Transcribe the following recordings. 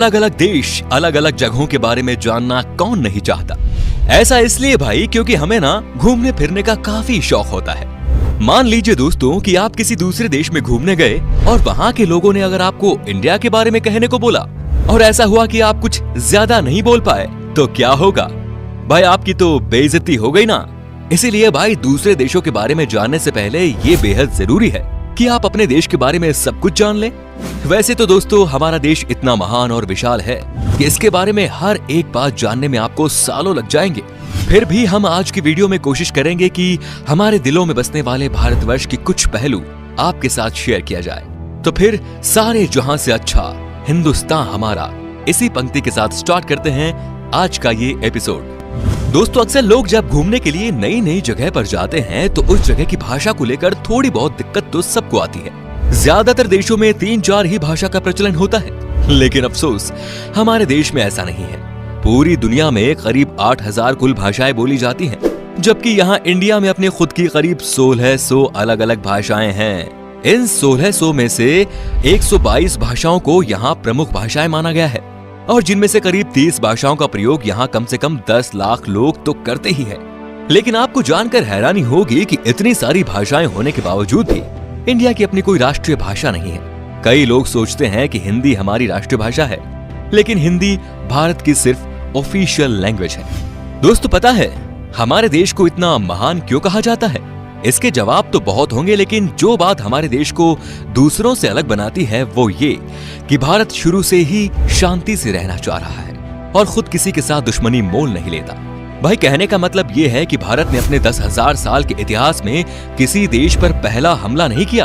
अलग अलग देश, अलग अलग जगहों के बारे में जानना कौन नहीं चाहता। ऐसा इसलिए भाई क्योंकि हमें ना घूमने फिरने का काफी शौक होता है। मान लीजिए दोस्तों कि आप किसी दूसरे देश में घूमने गए और वहाँ के लोगों ने अगर आपको इंडिया के बारे में कहने को बोला और ऐसा हुआ कि आप कुछ ज्यादा नहीं बोल पाए तो क्या होगा भाई? आपकी तो बेइज्जती हो गई ना। इसीलिए भाई दूसरे देशों के बारे में जानने से पहले ये बेहद जरूरी है कि आप अपने देश के बारे में सब कुछ जान लें। वैसे तो दोस्तों हमारा देश इतना महान और विशाल है कि इसके बारे में हर एक बात जानने में आपको सालों लग जाएंगे। फिर भी हम आज की वीडियो में कोशिश करेंगे कि हमारे दिलों में बसने वाले भारतवर्ष के कुछ पहलू आपके साथ शेयर किया जाए। तो फिर सारे जहां से अच्छा हिंदुस्तान हमारा, इसी पंक्ति के साथ स्टार्ट करते हैं आज का ये एपिसोड। दोस्तों अक्सर लोग जब घूमने के लिए नई नई जगह पर जाते हैं तो उस जगह की भाषा को लेकर थोड़ी बहुत दिक्कत तो सबको आती है। ज्यादातर देशों में 3-4 ही भाषा का प्रचलन होता है, लेकिन अफसोस हमारे देश में ऐसा नहीं है। पूरी दुनिया में करीब 8000 कुल भाषाएं बोली जाती हैं, जबकि यहाँ इंडिया में अपने खुद की करीब 1600 अलग अलग भाषाएं हैं। इन 1600 में से 122 भाषाओं को यहाँ प्रमुख भाषाएं माना गया है और जिनमें से करीब 30 भाषाओं का प्रयोग यहाँ कम से कम 10 लाख लोग तो करते ही हैं। लेकिन आपको जानकर हैरानी होगी कि इतनी सारी भाषाएं होने के बावजूद भी इंडिया की अपनी कोई राष्ट्रीय भाषा नहीं है। कई लोग सोचते हैं कि हिंदी हमारी राष्ट्रीय भाषा है, लेकिन हिंदी भारत की सिर्फ ऑफिशियल लैंग्वेज है। दोस्तों पता है हमारे देश को इतना महान क्यों कहा जाता है? इसके जवाब तो बहुत होंगे, लेकिन जो बात हमारे देश को दूसरों से अलग बनाती है वो ये कि भारत शुरू से ही शांति से रहना चाह रहा है और खुद किसी के साथ दुश्मनी मोल नहीं लेता। भाई कहने का मतलब ये है कि भारत ने अपने 10,000 साल के इतिहास में किसी देश पर पहला हमला नहीं किया।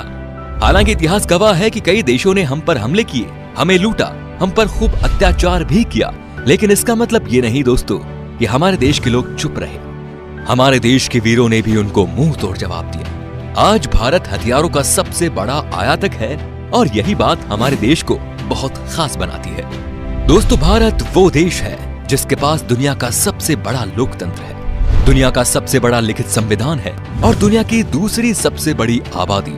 हालांकि इतिहास गवाह है कि कई देशों ने हम पर हमले किए, हमें लूटा, हम पर खूब अत्याचार भी किया, लेकिन इसका मतलब ये नहीं दोस्तों कि हमारे देश के लोग चुप रहे। हमारे देश के वीरों ने भी उनको मुंह तोड़ जवाब दिया। आज भारत हथियारों का सबसे बड़ा आयातक है और यही बात हमारे देश को बहुत खास बनाती है। दोस्तों भारत वो देश है जिसके पास दुनिया का सबसे बड़ा लोकतंत्र है, दुनिया का सबसे बड़ा लिखित संविधान है और दुनिया की दूसरी सबसे बड़ी आबादी।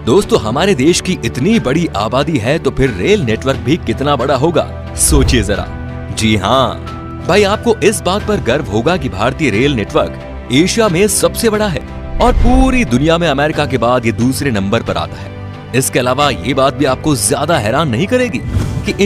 दोस्तों हमारे देश की इतनी बड़ी आबादी है तो फिर रेल नेटवर्क भी कितना बड़ा होगा, सोचिए जरा। जी हाँ भाई, आपको इस बात पर गर्व होगा कि भारतीय रेल नेटवर्क एशिया में सबसे बड़ा है और पूरी दुनिया में अमेरिका के बाद ये दूसरे नंबर पर आता है। इसके अलावा ये बात भी आपको ज्यादा हैरान नहीं करेगी